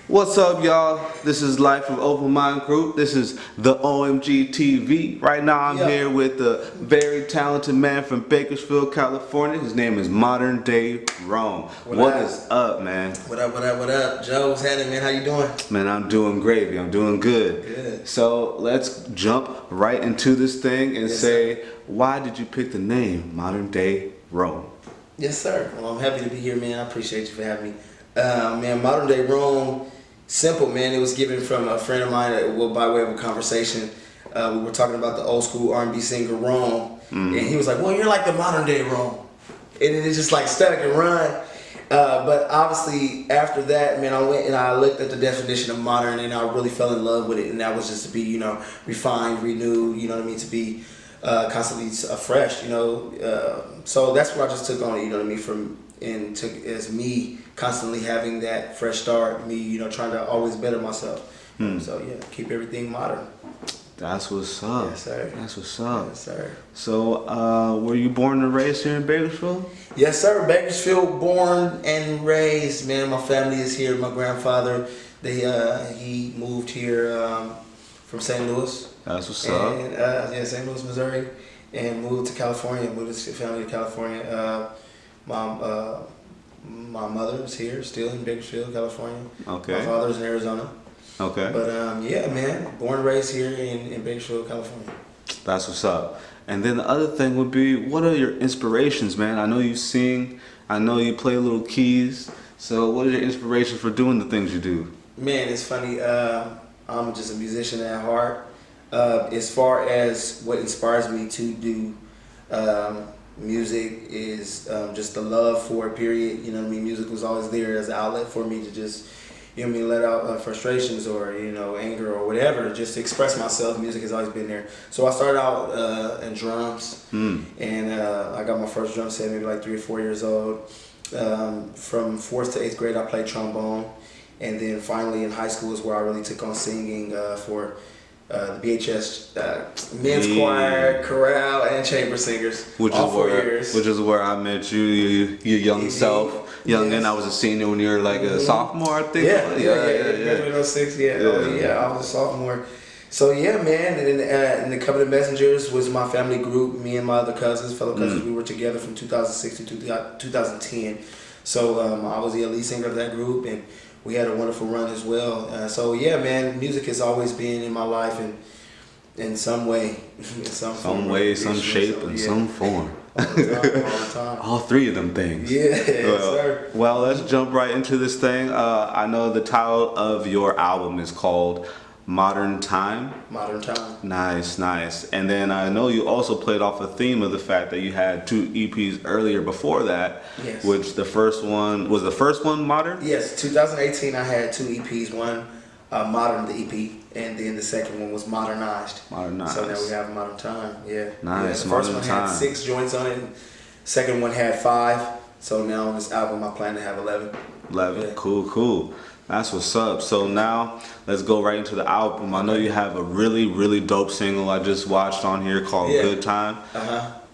What's up, y'all? This is Life from Open Mind Group. This is the OMG TV. Right now, I'm here with a very talented man from Bakersfield, California. His name is ModernDayRome. What is up, man? What up, what up, what up? Joe, what's happening, man? How you doing? Man, I'm doing gravy. I'm doing good. Good. So let's jump right into this thing and say, why did you pick the name ModernDayRome? Yes, sir. Well, I'm happy to be here, man. I appreciate you for having me. Man, ModernDayRome, simple, man. It was given from a friend of mine by way of a conversation. We were talking about the old school R&B singer Rome, and he was like, well, you're like the modern day Rome. And it just like stuck and run. But obviously after that, man, I went and I looked at the definition of modern and I really fell in love with it. And that was just to be, refined, renewed, to be constantly fresh, so that's what I just took on it, took as me constantly having that fresh start, me, trying to always better myself. So yeah, keep everything modern. That's what's up. Yes, sir. That's what's up. Yes, sir. So, were you born and raised here in Bakersfield? Yes, sir. Bakersfield, born and raised. Man, my family is here. My grandfather, he moved here from St. Louis. That's what's up. And St. Louis, Missouri, and moved to California. Moved his family to California. My mother is here, still in Bakersfield, California. Okay. My father's in Arizona. Okay. But yeah, man, born and raised here in Bakersfield, California. That's what's up. And then the other thing would be, what are your inspirations, man? I know you sing. I know you play little keys. So what is your inspiration for doing the things you do? Man, it's funny. I'm just a musician at heart. As far as what inspires me to do music is just the love for it, period. Music was always there as an outlet for me to just, let out frustrations or, anger or whatever, just to express myself. Music has always been there. So I started out in drums, and I got my first drum set maybe like 3 or 4 years old. From 4th to 8th grade, I played trombone. And then finally in high school is where I really took on singing for the BHS men's choir, chorale, and chamber singers. Which is where I met you, your young self. Youngin, I was a senior when you were like a sophomore, I think. Yeah. Graduated in 06, I was a sophomore. So yeah, man, and the Covenant Messengers was my family group. Me and my other fellow cousins, we were together from 2006 to 2010. So I was the lead singer of that group, and we had a wonderful run as well. So yeah, man, music has always been in my life in some way, in some way, some shape, and some form. All the time. All three of them things. Yeah, sir. Well, let's jump right into this thing. I know the title of your album is called Modern Time. Modern Time. Nice. And then I know you also played off a theme of the fact that you had 2 EPs earlier before that. Yes. Which the first one modern? Yes, 2018 I had 2 EPs. One Modern, the EP, and then the second one was Modernized. So now we have Modern Time. Yeah. Nice. The first one had 6 joints on it. Second one had 5. So now on this album I plan to have 11. 11. Yeah. Cool. That's what's up. So now let's go right into the album. I know you have a really dope single I just watched on here called Good Time.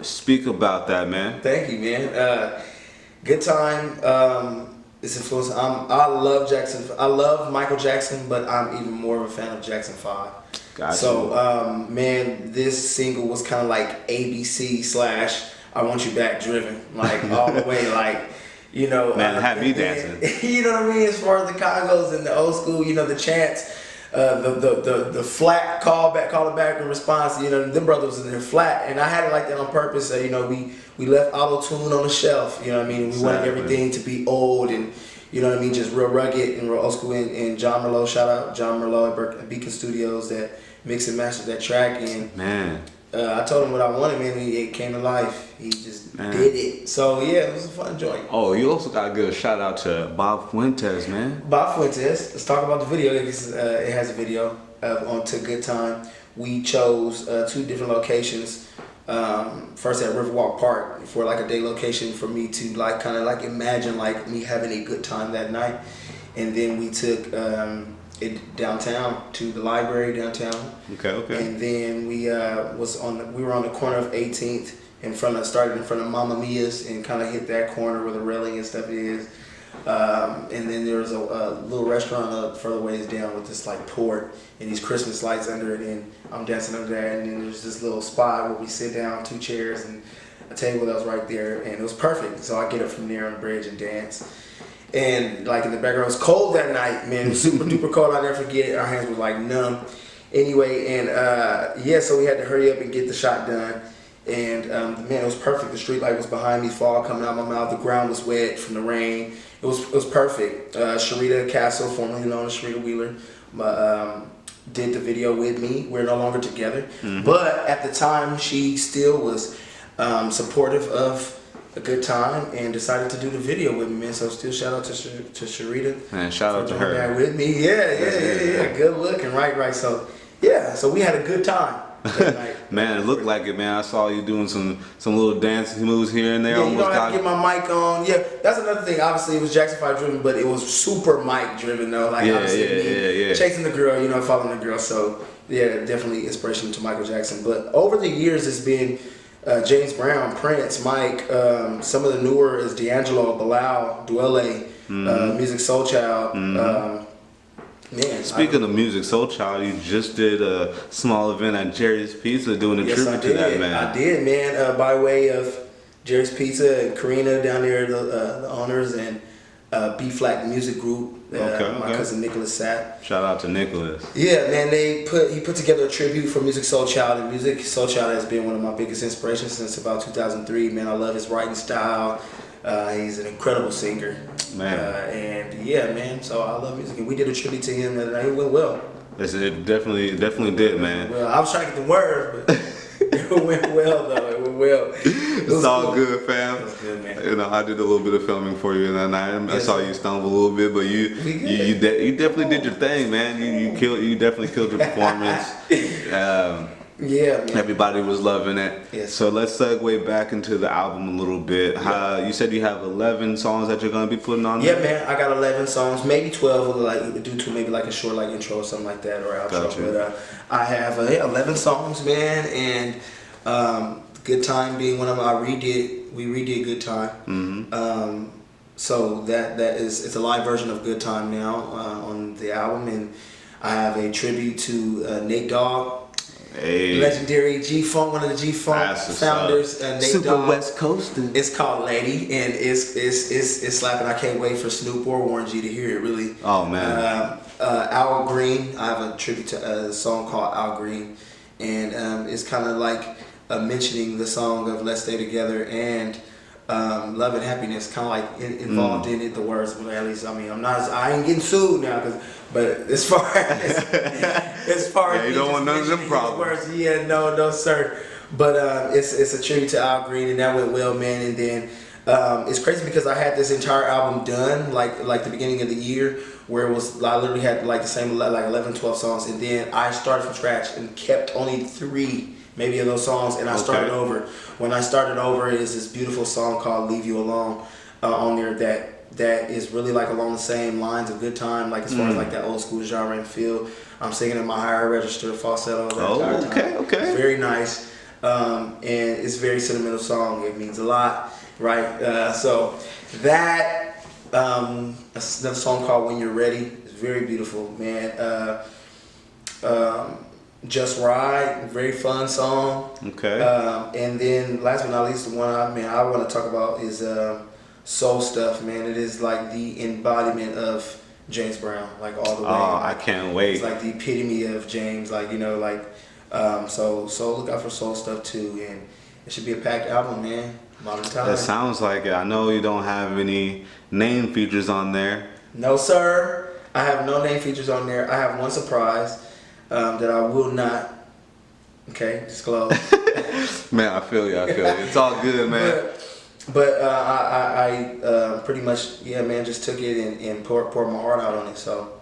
Speak about that, man. Thank you, man. Good Time. It's influenced. I love Jackson. I love Michael Jackson, but I'm even more of a fan of Jackson 5. Gotcha. So, man, this single was kind of like ABC / I Want You Back driven, like all the way, like. Man, have me dancing. You know what I mean? As far as the congos and the old school, the chants, the flat call it back in response. Them brothers was in there flat, and I had it like that on purpose. We left auto-tune on the shelf. We wanted everything to be old and just real rugged and real old school. And John Merlot, shout out John Merlot at Beacon Studios that mixed and mastered that track. And man. I told him what I wanted, man, and it came to life. He just did it. So, yeah, it was a fun joint. Oh, you also got to give a shout out to Bob Fuentes, man. Bob Fuentes. Let's talk about the video. It has a video on To Good Time. We chose 2 different locations. First at Riverwalk Park for like a day location for me to kind of imagine me having a good time that night. And then we took it downtown to the library downtown. Okay. And then we were on the corner of 18th started in front of Mamma Mia's and kind of hit that corner where the railing and stuff is. And then there was a little restaurant up further ways down with this like port and these Christmas lights under it, and I'm dancing under that. And then there's this little spot where we sit down, 2 chairs and a table that was right there, and it was perfect. So I get up from there on the bridge and dance. And like in the background, it was cold that night, man. It was super duper cold. I'll never forget it. Our hands were like numb. Anyway, and yeah, so we had to hurry up and get the shot done. And man, it was perfect. The street light was behind me, fog coming out of my mouth. The ground was wet from the rain. It was perfect. Sharita Castle, formerly known as Sharita Wheeler, did the video with me. We're no longer together, but at the time, she still was supportive of a good time and decided to do the video with me, man. So still shout out to Sharita. And shout out to her. That with me. Yeah. Good looking, right. So yeah, so we had a good time. Man, it looked like it, man. I saw you doing some little dance moves here and there. Yeah, you know, I had to get my mic on. Yeah, that's another thing. Obviously, it was Jackson 5 driven, but it was super mic driven, though. Like, obviously, chasing the girl, you know, following the girl. So, yeah, definitely inspiration to Michael Jackson. But over the years, it's been James Brown, Prince, Mike, some of the newer is D'Angelo, Bilal, Dwele, Music Soul Child. Man, speaking of Music Soul Child, you just did a small event at Jerry's Pizza doing a tribute to that, man. I did, man, by way of Jerry's Pizza and Karina down there, the owners, and B-Flat Music Group. My cousin Nicholas Sapp. Shout out to Nicholas. Yeah, man, he put together a tribute for Music Soul Child, and Music Soul Child has been one of my biggest inspirations since about 2003. Man, I love his writing style. He's an incredible singer. Man. And yeah, man, so I love music. And we did a tribute to him the other night. It went well. It definitely did, man. Well, I was trying to get the words, but it went well, though. It went well. It's all cool. Good, fam. It was good, man. You know, I did a little bit of filming for you that night. I saw you stumble a little bit, but you definitely did your thing, man. You definitely killed your performance. Yeah, man. Everybody was loving it. Yes. So let's segue back into the album a little bit. You said you have 11 songs that you're gonna be putting on there? Yeah, man. I got 11 songs, maybe 12. Like due to maybe like a short like intro or something like that or outro. Gotcha. But I have 11 songs, man, and Good Time being one of them. We redid Good Time. So it's a live version of Good Time now on the album, and I have a tribute to Nate Dogg. Hey. Legendary G-Funk, one of the G-Funk founders, Nate Super Dogg. West Coast. It's called Lady, and it's slapping. I can't wait for Snoop or Warren G to hear it. Really. Oh man. Al Green. I have a tribute to a song called Al Green, and it's kind of like mentioning the song of Let's Stay Together and Love and Happiness, kind of like involved in it. The words, but at least I mean I ain't getting sued now, but as far as you don't want none of them problems. Words, yeah, no sir. But it's a tribute to Al Green, and that went well, man. And then it's crazy because I had this entire album done like the beginning of the year, where it was I literally had like the same like 11, 12 songs, and then I started from scratch and kept only 3 maybe of those songs, and I started over. When I started over, is this beautiful song called "Leave You Alone" on there that is really like along the same lines of Good Time, like as far as like that old school genre and feel. I'm singing in my higher register falsetto. Okay. It's very nice, and it's a very sentimental song. It means a lot, right? So that another song called "When You're Ready" is very beautiful, man. Just Ride, very fun song. Okay. And then last but not least, the one I want to talk about is Soul Stuff, man. It is like the embodiment of James Brown, like all the way. Oh, I can't wait. It's like the epitome of James, like, you know, like, so look out for Soul Stuff too, and it should be a packed album, man. Modern time. That sounds like it. I know you don't have any name features on there. No, sir. I have no name features on there. I have one surprise that I will not, disclose. Man, I feel you. It's all good, man. But I pretty much, just took it and poured my heart out on it. So,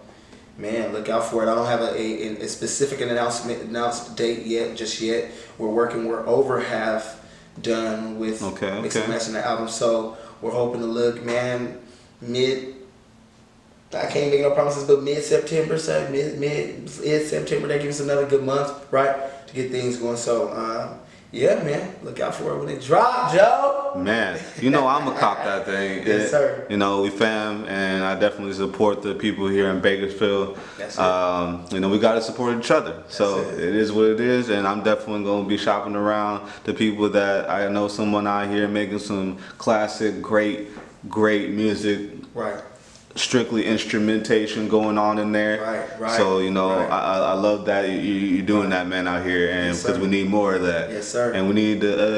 man, look out for it. I don't have a specific announced date yet. We're over half done with mixing and matching the album. So we're hoping to look, man, I can't make no promises, but mid-September, mid-September, that gives us another good month, right, to get things going. So, Yeah, man. Look out for it when it drop, Joe. Man, you know I'm gonna cop that thing. Yes, sir. You know, we fam, and I definitely support the people here in Bakersfield. That's it. You know, we gotta support each other. So it. it is what it is, and I'm definitely gonna be shopping around the people that I know someone out here making some classic, great music. Right. Strictly instrumentation going on in there. Right. So, you know, right. I love that you're doing that, man, out here, and Yes, because sir. we need more of that. Yes, sir. And we need to,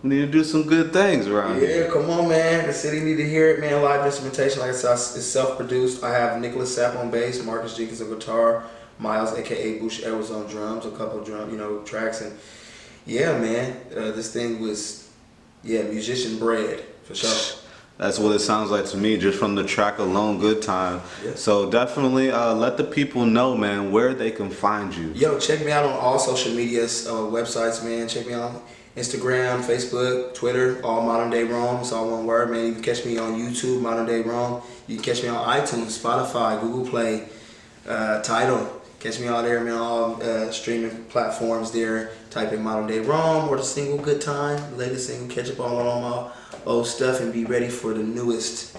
we need to do some good things around here. Yeah, come on, man. The city need to hear it, man. Live instrumentation, like I said, it's self-produced. I have Nicholas Sapp on bass, Marcus Jenkins on guitar, Miles, aka Bush Edwards on drums, a couple of drum, tracks, and yeah, man, this thing was, musician bred for sure. That's what it sounds like to me, just from the track alone, Good Time. Yeah. So definitely let the people know, man, where they can find you. Yo, check me out on all social medias, websites, man. Check me out on Instagram, Facebook, Twitter, all ModernDayRome. It's all one word, man. You can catch me on YouTube, ModernDayRome. You can catch me on iTunes, Spotify, Google Play, Tidal. Catch me out there, man, all streaming platforms there. Type in ModernDayRome or the single Good Time, the latest single. Catch up on all my old stuff and be ready for the newest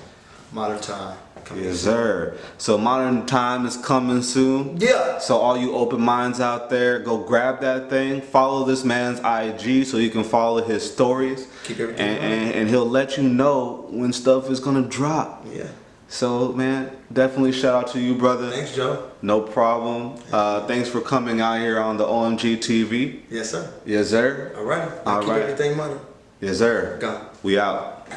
Modern Time. Yes, sir. So Modern Time is coming soon. Yeah. So all you open minds out there, go grab that thing. Follow this man's IG so you can follow his stories. Keep everything and he'll let you know when stuff is gonna drop. Yeah. So man, definitely shout out to you, brother. Thanks, Joe. No problem. Thanks for coming out here on the OMG TV. Yes, sir. Yes, sir. All right. All Keep right. everything money. Yes, sir. Go. We out.